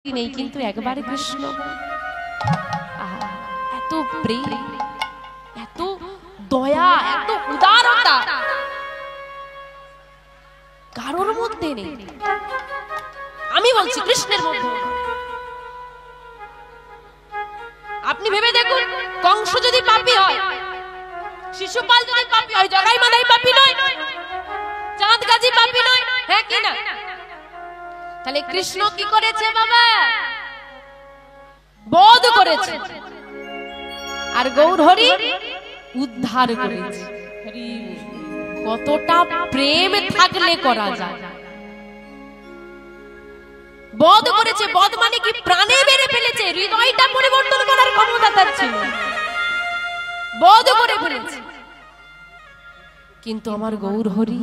নেই, কিন্তু একবারে কৃষ্ণ এত প্রেম, এত দয়া, এত উদারতা কারোর মধ্যে নেই। আমি বলছি কৃষ্ণের মধ্যে। আপনি ভেবে দেখুন, কংস যদি পাপী হয়, শিশুপাল যদি পাপী হয়, জগাই মাদাই পাপী নয়, চাঁদ গাজী পাপী নয়, হ্যাঁ কি না? তাহলে কৃষ্ণ কি করেছে বাবা? বধ করেছে, আর গৌরহরি উদ্ধার করেছে। কতটা প্রেম থাকলে করা যায়। বধ করেছে, বধ মানে কি? প্রাণে মেরে ফেলেছে, হৃদয়টা পরিবর্তন করার ক্ষমতা তার ছিল, বধ করে ফেলেছে। কিন্তু আমার গৌরহরি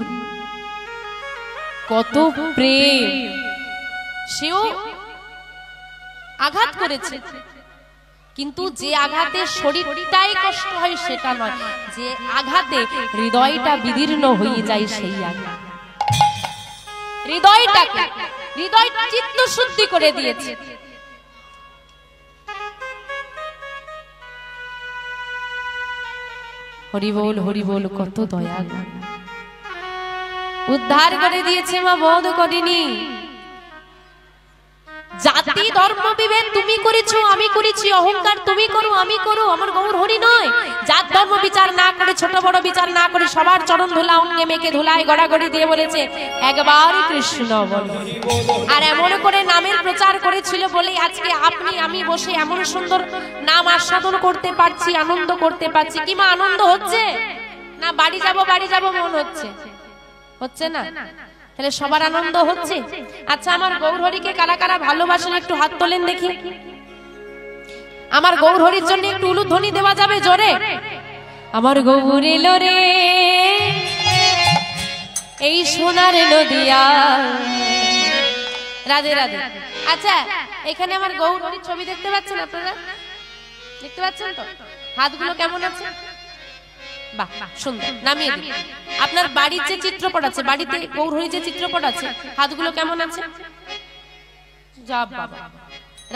কত প্রেম, সেও আঘাত করেছে, কিন্তু যে আঘাতে শরীরটাই কষ্ট হয় সেটা নয়, যে আঘাতে হৃদয়টা বিদীর্ণ হয়ে যায় সেই আঘাত। হৃদয়টাকে, হৃদয় চিত্ত শুদ্ধি করে দিয়েছে। হরি বল, হরি বল, কত দয়া, উদ্ধার করে দিয়েছে মা, বধ করেনি। জাতি ধর্ম বিভেদ তুমি করেছো, আমি করেছি, অহংকার তুমি করো, আমি করো, আমার গৌরহরি নয়। জাত ধর্ম বিচার না করে, ছোট বড় বিচার না করে, সবার চরণ ধুলা অঙ্গে মেখে ধুলায় গড়াগড়ি দিয়ে বলেছে একবার কৃষ্ণ বলো। আর এমন করে নামের প্রচার করেছিল বলে আজকে আপনি আমি বসে এমন সুন্দর নাম আস্বাদন করতে পারছি, আনন্দ করতে পারছি। কি মা, আনন্দ হচ্ছে না? বাড়ি যাব মন হচ্ছে, হচ্ছে না? তাহলে সবার আনন্দ হচ্ছে। আচ্ছা, আমার গৌরহরিকে কারা কারা ভালোবাসেন একটু হাত তোলেন দেখি। আমার গৌরহরির জন্য একটু উলুধ্বনি দেওয়া যাবে জোরে? আমার গৌর এলো রে এই সোনার নদিয়া। রাধে রাধে। আচ্ছা, এখানে আমার গৌরহরির ছবি দেখতে পাচ্ছেন আপনারা? দেখতে পাচ্ছেন তো? হাতগুলো কেমন আছে? বাহ, সুন্দর। নামিয়ে দিন। আপনার বাড়ির যে চিত্রপট আছে, বাড়িতে গৌরহরি যে চিত্রপট আছে, হাতগুলো কেমন আছে? যা বাবা।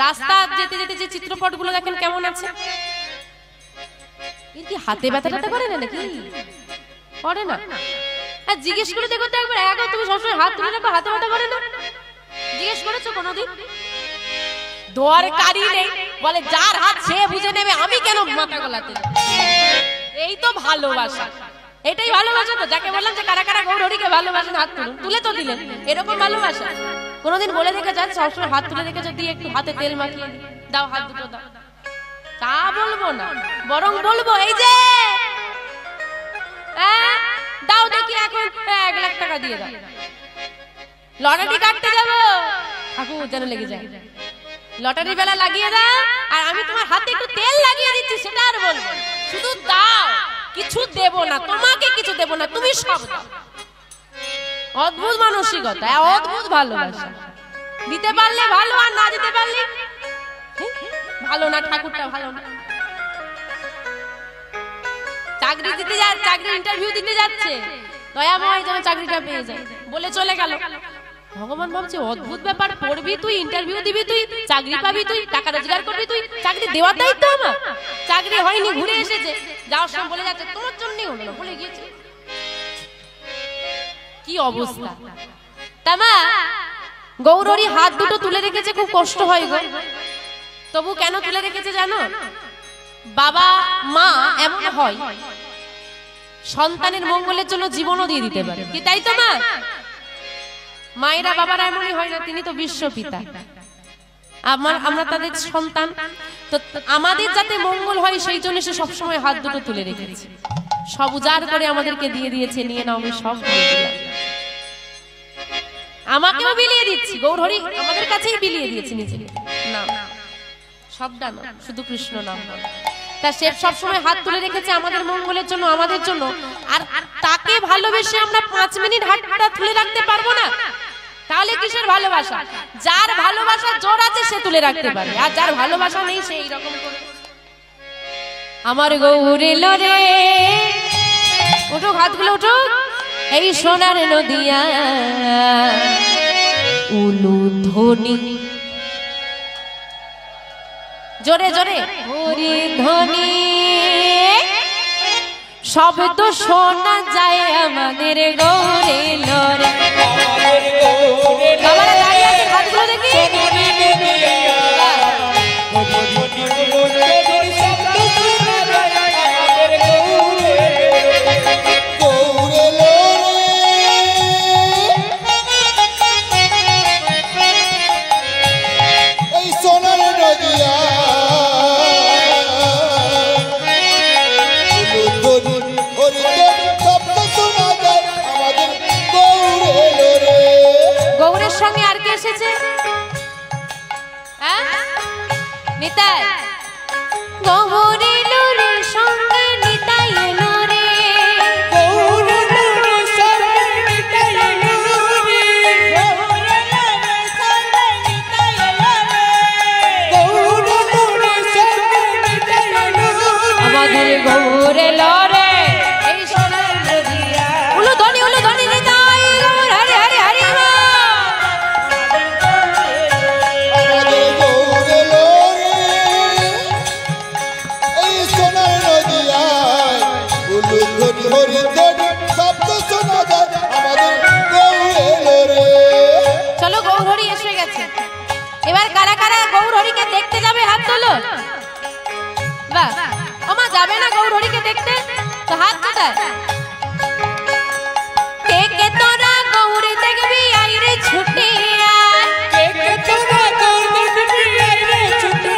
রাস্তা যেতে যেতে যে চিত্রপট গুলো দেখেন কেমন আছে? কি হাতে ব্যথাটা করে না নাকি? করে না? আর জিজ্ঞেস করে দেখো তো একবার, এখন তুমি সবসময় হাত তুলে রাখো, হাতে ব্যথা করে না? জিজ্ঞেস করেছো কোনোদিন? দরকারই নেই, বলে যার হাত সে বুঝে নেবে, আমি কেন মাথা গলাতে? এই তো ভালোবাসা, এটাই ভালোবাসা তো। যাকে বললাম যে কারা কারা গৌরহরিকে ভালোবাসেন হাত তুলুন, তুলে তো দিলেন। এরকম ভালোবাসা কোনোদিন বলে দেখে যান? সবসময় হাত তুলে দেখে যদি একটু হাতে তেল মাখিয়ে দাও, হাত দুটো দাও, তা বলবো না, বরং বলবো এই যে দাও দেখি এখন 1 লাখ টাকা দিয়ে দাও, লটারি কাটতে যাবো, ঠাকুর যেন লেগে যায়, লটারি বেলা লাগিয়ে দাও, আর আমি তোমার হাতে একটু তেল লাগিয়ে দিচ্ছি, সেটা আর বলবো। শুধু দাও, কিছু দেব না, তোমাকে কিছু দেব না, তুমি সব দাও। অদ্ভুত মানসিকতা, অদ্ভুত ভালোবাসা। দিতে পারলে ভালো, আর না দিতে পারলে ভালো না, ঠাকুরটা ভালো না। চাকরি দিতে যায়, চাকরি ইন্টারভিউ দিতে যাচ্ছে, দয়াময় যেন চাকরিটা পেয়ে যায়, বলে চলে গেল। ভগবান ভাবছে অদ্ভুত ব্যাপার, পড়বি তুই, ইন্টারভিউ দিবি তুই, চাকরি পাবি তুই, টাকা রোজগার করবি তুই, চাকরি দেওয়ার দায়িত্ব আমার। চাকরি হয়নি, ঘুরে এসেছে, যাওয়ার সময় বলে যাচ্ছে তোমার জন্যই হলো না, বলে গিয়েছে। কি অবস্থা! তামা গৌরহরি হাত দুটো তুলে রেখেছে, খুব কষ্ট হয় গো। তবু কেন তুলে রেখেছে জানো? বাবা মা এমন হয় সন্তানের মঙ্গলের জন্য জীবনও দিয়ে দিতে পারে, কি তাই তো? মা মায়েরা বাবারা এমনই হয় না? তিনি তো বিশ্বপিতা, আমরা তাদের সন্তান, তো আমাদের যাতে মঙ্গল হয় সেই জন্য সে সবসময় হাত দুটো তুলে রেখেছে, সব উজাড় করে আমাদেরকে দিয়ে দিয়েছে, নিয়ে নাও, আমি সব দিয়ে দিলাম। আমাকেও বিলিয়ে দিচ্ছি, গৌরহরি আমাদের কাছেই বিলিয়ে দিয়েছে নিজে নাম, সবটা না, শুধু কৃষ্ণ নাম। তা সে সবসময় হাত তুলে রেখেছে আমাদের মঙ্গলের জন্য, আমাদের জন্য। আর তাকে ভালোবেসে আমরা 5 মিনিট হাতটা তুলে রাখতে পারবো না? তাহলে কিসের ভালোবাসা? যার ভালোবাসা জোর আছে সে তুলে রাখতে পারে, আর যার ভালোবাসা নেই সে এইরকম করে। আমার গৌর এলো রে, ওঠো, হাতগুলো ওঠো, এই সোনার নদিয়া। উলুধ্বনি জোরে জোরে হরি ধ্বনি শব্দ শোনা যায় আমাদের গৌরে লরে। বাবারা দাঁড়িয়ে আছে, হাতগুলো দেখি। গৌরের সঙ্গে আর কে এসেছে? নিতাই। গৌরে লোরের সঙ্গে নিতাই এলো রে। গৌরে লোরের সঙ্গে নিতাই এলো রে। গৌরে লোরের সঙ্গে নিতাই এলো রে। গৌরে লোরের সঙ্গে নিতাই এলো রে। আমাদের গৌরে লোরে এই সোনার নদিয়া। উলু ধ্বনি নিতাই গৌর হরে হরে হরে মা। চলো গৌরহরি এসে গেছে। এবার কারা কারা গৌরহরিকে দেখতে যাবে হাত তোলো। বাহ, আমা যাবে না গৌরহরিকে দেখতে? তো হাত কোথায়? কে কে তোরা গৌরে দেখবি আইরে ছুটে আয়। কে কে তোরা গৌরে দেখবি আইরে ছুটে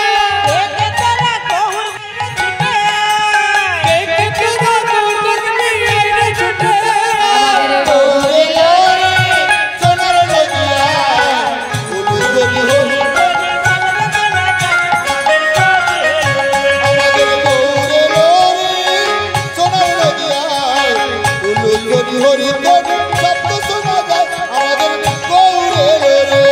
আয়। কে কে তোরা গৌরে ছুটে আয়। কে কে তোরা গৌরে দেখবি আইরে ছুটে আয়। আমাদের গৌরে লোরে সোনার নদিয়া উলু ধ্বনি হরি। আমাদের গৌরে লোরে সোনার নদিয়া উলু ধ্বনি হরি ধ্বনি শব্দ শোনা যায় আমাদের গৌরে লোরে।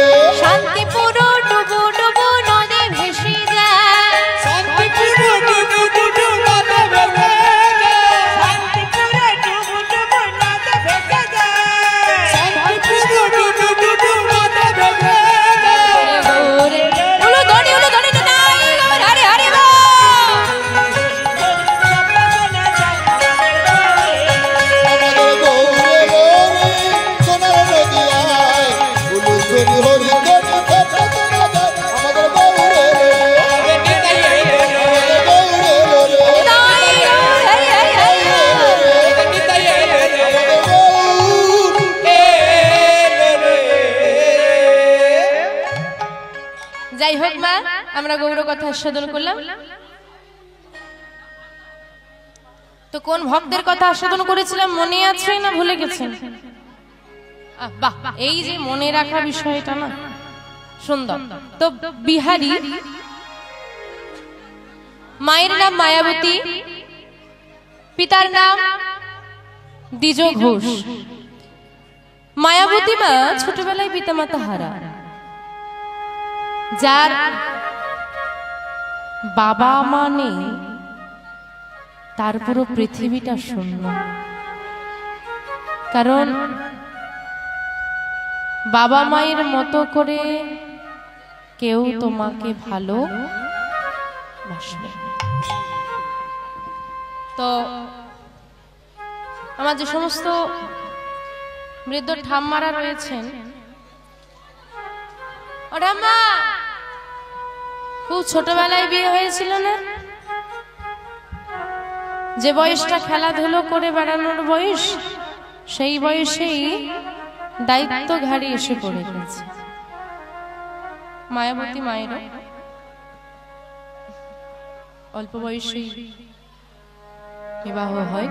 শান্তিপুর ডুবু ডুবু নদী ভেসে যায়। শান্তিপুর ডুবু ডুবু নদী ভেসে যায়। শান্তিপুর ডুবু ডুবু নদী ভেসে যায়। শান্তিপুর ডুবু ডুবু নদী ভেসে যায়। গৌরে উলু ধ্বনি নিতাই গৌর হরে হরে মা। আমাদের গৌরে লোরে সোনার নদিয়ায় উলু ধ্বনি হরি ধ্বনি শব্দ শোনা যায় আমাদের গৌরে লোরে। আমাদের গৌরে লোরে নিতাই গৌর হরে হরে হরে মা। নিতাই আমাদের গৌরে লোরে। যাই হোক মা, আমরা গৌর কথা আস্বাদন করলাম। তো কোন ভক্তের কথা আস্বাদন করেছিলাম মনে আছে না ভুলে গেছেন? বাহ, এই যে মনে রাখা বিষয়টা না সুন্দর। তো বিহারী, মায়ের নাম মায়াবতী, পিতার নাম দ্বিজ ঘোষ। মায়াবতী মা ছোটবেলায় পিতামাতা হারা, যার বাবা মা নেই, তার পুরো পৃথিবীটা শূন্য। কারণ বাবা মায়ের মতো করে কেউ তোমাকে ভালো বাসবে। তো আমার যে সমস্ত বৃদ্ধ ঠাম্মারা রয়েছেন, ও ঠাম্মা, খুব ছোটবেলায় বিয়ে হয়েছিল না? যে বয়সটা খেলাধুলো করে বেড়ানোর বয়স, সেই বয়সেই দায়িত্ব ঘাড়ে এসে পড়ে গেছে। মায়াবতী মায়েরও অল্প বয়সেই বিবাহ হয়।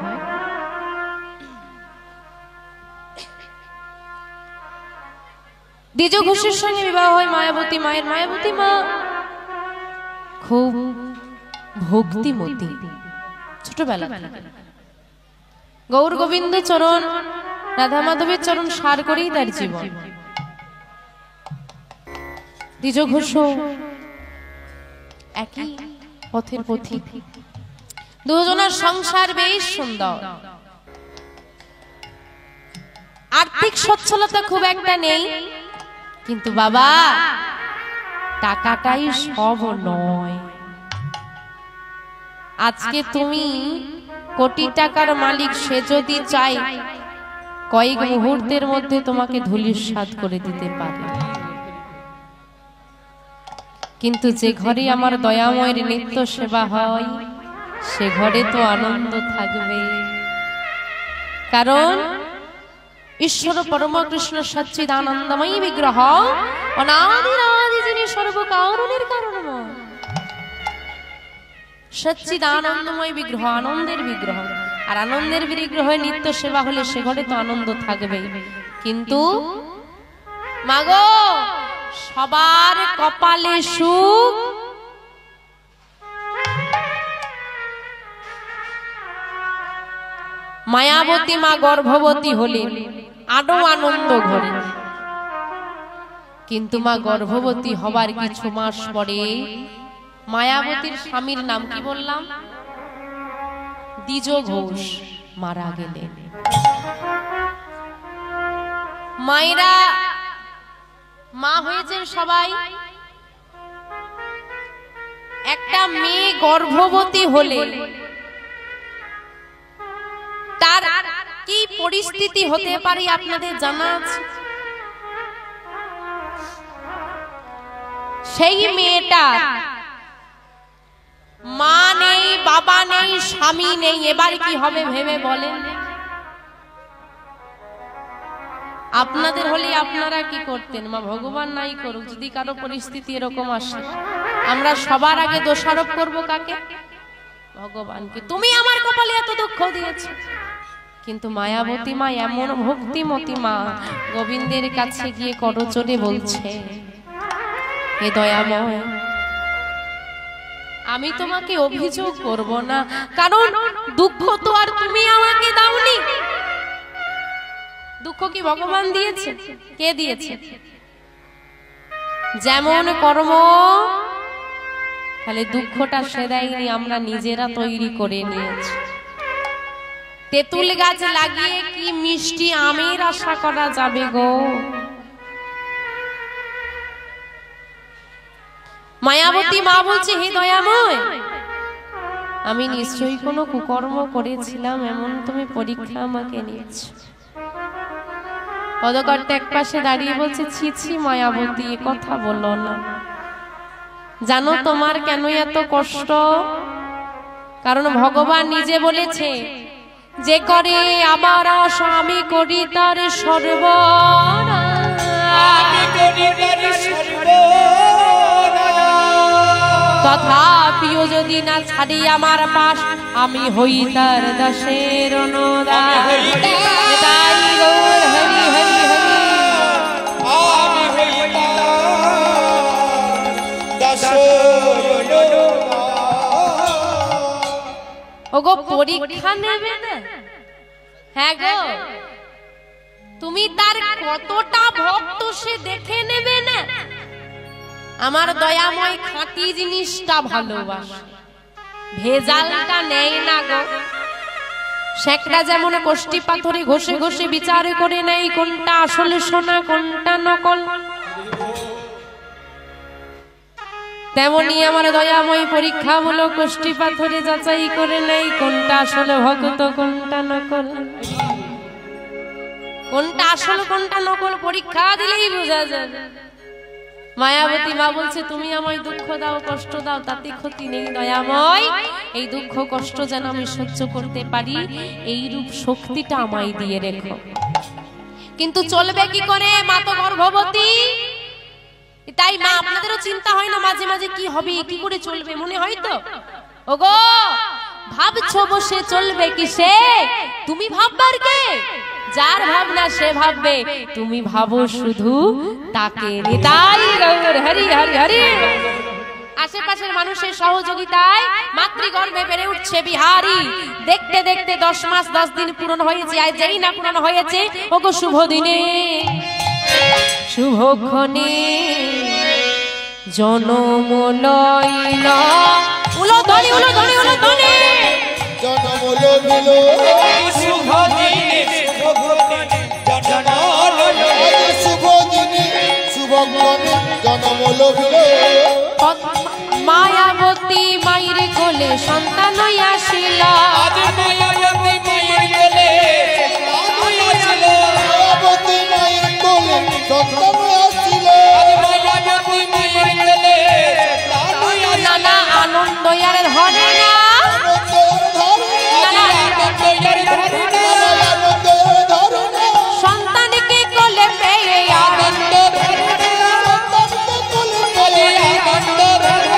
দ্বিজ ঘোষের সঙ্গে বিবাহ হয় মায়াবতী মায়ের। মায়াবতী মা খুব ভক্তিমতী ছোটবেলা থেকে। গৌর গোবিন্দ চরণ, রাধা মাধবের চরণ সার করেই তার জীবন। দ্বিজ ঘোষ একই পথের পথিক। দুজনের সংসার বেশ সুন্দর। আর্থিক সচ্ছলতা খুব একটা নেই, কিন্তু বাবা টাকাটাই সব নয়। আজকে তুমি কোটি টাকার মালিক, সে যদি চায় কয়েক মুহূর্তের মধ্যে তোমাকে ধূলিসাৎ করে দিতে পারে। কিন্তু যে ঘরে আমার দয়াময়ের নিত্য সেবা হয় সে ঘরে তো আনন্দ থাকবে। কারণ ঈশ্বর পরম কৃষ্ণ সচ্চিদানন্দময়ী বিগ্রহ, অনাদিরাদি যিনি সর্বকারণের কারণময়, সচ্চিদানন্দময় বিগ্রহ, আনন্দের বিগ্রহ। আর আনন্দের বিগ্রহ নিত্য সেবা হলে সে ঘরে তো আনন্দ থাকবে। কিন্তু মাগো, সবার কপালে সুখ, মায়াবতী মা গর্ভবতী হলে আরো আনন্দ ঘরে। কিন্তু মা গর্ভবতী হবার কিছু মাস পরে মায়াবতীর স্বামীর নাম কি বললাম, দ্বিজ ঘোষ, মারা গেলেন। মায়েরা মা হয়েছেন সবাই। একটা মেয়ে গর্ভবতী হলে তার কি পরিস্থিতি হতে পারে আপনাদের জানা আছে? সেই মেয়েটা মা নেই, বাবা নেই, স্বামী নেই, এবার কি হবে ভেবে বলেন। আপনাদের হলে আপনারা কি করতেন? মা ভগবান নাই করুক, যদি কারো পরিস্থিতি এরকম আসে, আমরা সবার আগে দোষারোপ করব কাকে? ভগবানকে। তুমি আমার কপালে এত দুঃখ দিয়েছো। কিন্তু মায়াবতী মা এমন ভক্তিমতী মা, গোবিন্দের কাছে গিয়ে করজোড়ে বলছে, হে দয়াময়, আমি তোমাকে অভিযোগ করব না, কারণ দুঃখ তো আর তুমি আমাকে দাওনি। দুঃখ কি ভগবান দিয়েছে? কে দিয়েছে? যেমন কর্ম, তাহলে দুঃখটা সে দেয়নি, আমরা নিজেরা তৈরি করে নিয়েছি। তেঁতুল গাছ লাগিয়ে কি মিষ্টি আমের আশা করা যাবে গো? মায়াবতী মা বলছে, হে দয়াময়, আমি নিশ্চয়ই কোনো কুকর্ম করেছিলাম, এমন তুমি পরীক্ষা আমাকে নিয়েছো। পদকর্তা এক পাশে দাঁড়িয়ে বলছে, ছি ছি মায়াবতী, এ কথা বলো না। জানো তোমার কেন এত কষ্ট? কারণ ভগবান নিজে বলেছে, যে করে আমার আশা আমি করি তার সর্বনাশ, তথাপিও যদি না ছাড়ি আমার পাশ, আমি হই তার দাসের অনুদাস। হরি হরি হরি, ওগো পরীক্ষা নেবে না? হ্যাঁ গো, তুমি তার কতটা ভক্ত সে দেখে নেবে না। আমার দয়াময় খাঁটি জিনিসটা ভালোবাসে, ভেজালটা নেই না গো। শেখরা যেমন কোষ্টি পাথরে ঘষে ঘষে বিচার করে নেই কোনটা আসলে সোনা কোনটা নকল, তেমনি আমার দয়াময় পরীক্ষামূলক কোষ্টি পাথরে যাচাই করে নেই কোনটা আসলে ভক্ত কোনটা নকল। কোনটা আসল কোনটা নকল পরীক্ষা দিলেই বোঝা যাবে। মায়াবতী মা বলছে, তুমি আমায় দুঃখ দাও, কষ্ট দাও, তাতে ক্ষতি নেই দয়াময়। এই দুঃখ কষ্ট যেন আমি সহ্য করতে পারি, এই রূপ শক্তিটা আমায় দিয়ে রেখো। কিন্তু চলবে কি করে? মা তো গর্ভবতী। তাই মা আপনাদেরও চিন্তা হয় না মাঝে মাঝে কি হবে, কি করে চলবে, মনে হয় তো? ওগো, ভাবছো বসে চলবে কিসে? তুমি ভাববার কে? যার ভাবনা সে ভাববে, তুমি ভাবো শুধু তাকে। নিতাই গৌর হরি হরি হরি। আশেপাশের মানুষের সহযোগিতায় মাতৃগর্ভে বেড়ে উঠছে বিহারী। দেখতে দেখতে 10 মাস 10 দিন পূরণ হয়েছে। আর যেই না পূরণ হয়েছে, ওগো শুভ দিনে শুভক্ষণে জনম লইল, উলো ধনি উলো ধনি উলো ধনি, জনম লইল শুভ দিনে শুভক্ষণে, জনম লইল শুভ দিনে শুভক্ষণে, জনম লইল কোলে সন্তান আসিল আজ মায়াবতী মায়ের কোলে মায়াবতী মায়ের কোলে সন্তান আসিল আজ মায়াবতী মায়ের কোলে নানা আনন্দ আর ধরে না সন্তানকে কোলে পেয়ে আনন্দ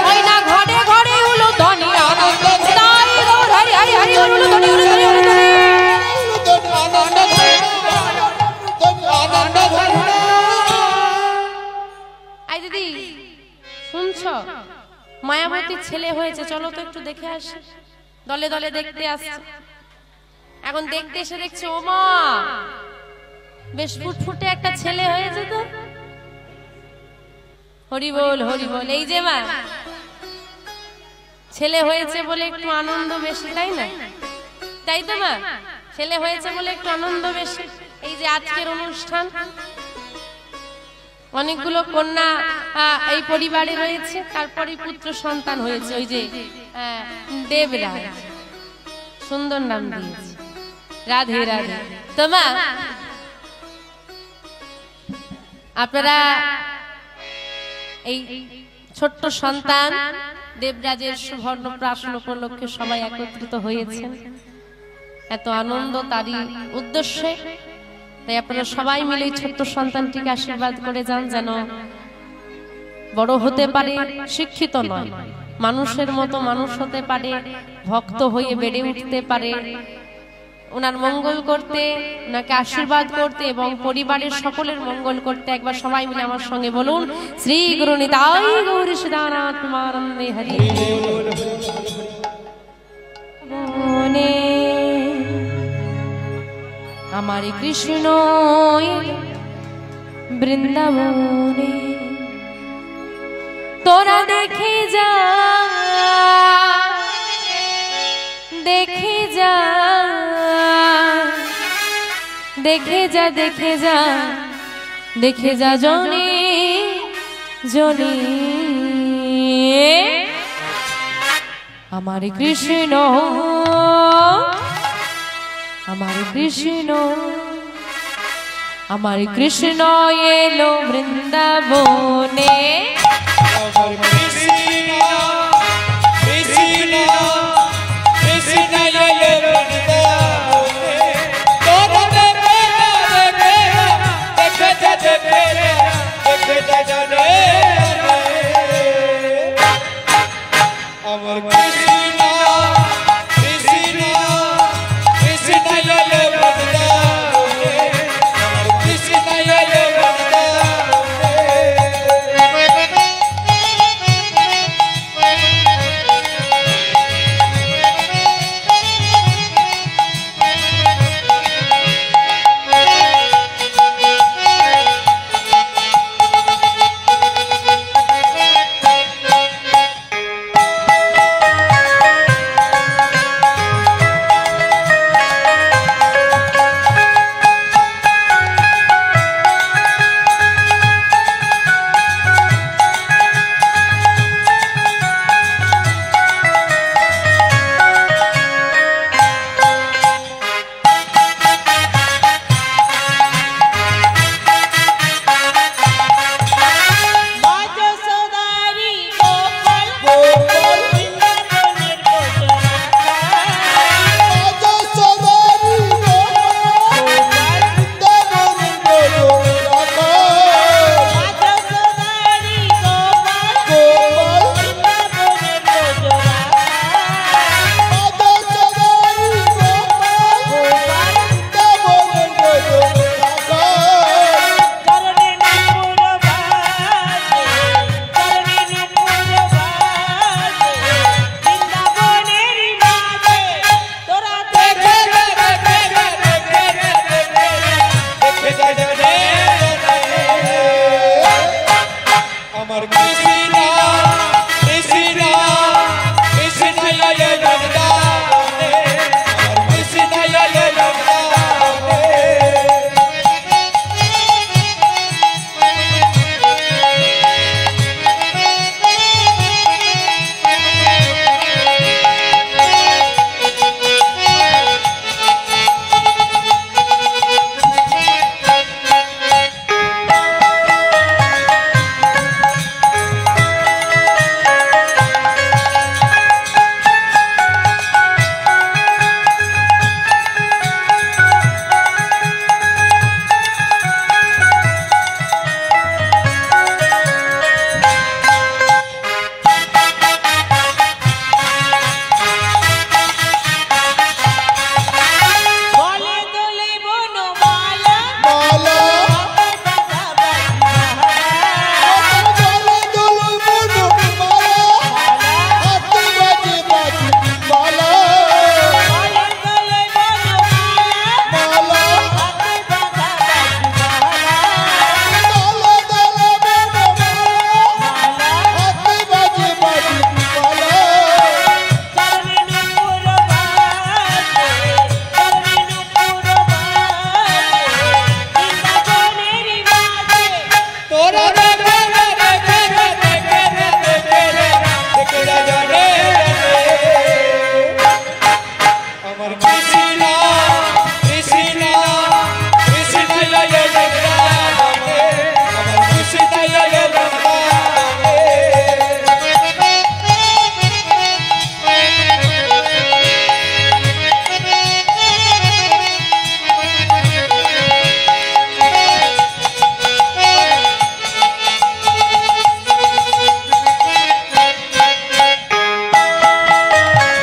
ওই না ঘরে ঘরে উলু ধ্বনি আনন্দ তাই হরি হরি হরি উলু ধ্বনি উলু ধ্বনি উলু ধ্বনি আই দিদি শুনছো মায়াবতীর ছেলে হয়েছে চলো তো একটু দেখে আসি দলে দলে দেখতে আসছে এখন দেখতে এসে দেখছে ও মা বেশ ফুটফুটে একটা ছেলে হয়েছে তো হরি বল এই যে মা ছেলে হয়েছে বলে একটু আনন্দ বেশি তাই না তাই তো মা ছেলে হয়েছে বলে একটু আনন্দ বেশি এই যে আজকের অনুষ্ঠান অনেকগুলো কন্যা এই পরিবারে রয়েছে তারপরে পুত্র সন্তান হয়েছে ওই যে দেবরাজ সুন্দর নাম দিয়েছে রাধে রাধে তো মা আপনারা এই ছোট্ট সন্তান দেবরাজের সুবর্ণপ্রাশন উপলক্ষে সবাই একত্রিত হয়েছেন এত আনন্দ তারই উদ্দেশ্যে তাই আপনারা সবাই মিলে ছোট্ট সন্তানটিকে আশীর্বাদ করে যান যেন বড় হতে পারে শিক্ষিত নয় মানুষের মতো মানুষ হতে পারে ভক্ত হয়ে বেড়ে উঠতে পারে ওনার মঙ্গল করতে ওনাকে আশীর্বাদ করতে এবং পরিবারের সকলের মঙ্গল করতে একবার সবাই মিলে আমার সঙ্গে বলুন শ্রী গুরু নিতাই গৌর সদানাথ প্রেমানন্দে হরি বনে আমার কৃষ্ণ বৃন্দাবনে তোরা দেখে যা দেখে যা দেখে যা দেখে যা দেখে যা জনে জনে আমার কৃষ্ণ আমার কৃষ্ণ আমার কৃষ্ণ এলো বৃন্দাবনে আমার কৃষ্ণ কৃষ্ণ কৃষ্ণ এলো বৃন্দাবনে তোরা দেখে যা জনে আমার কৃষ্ণ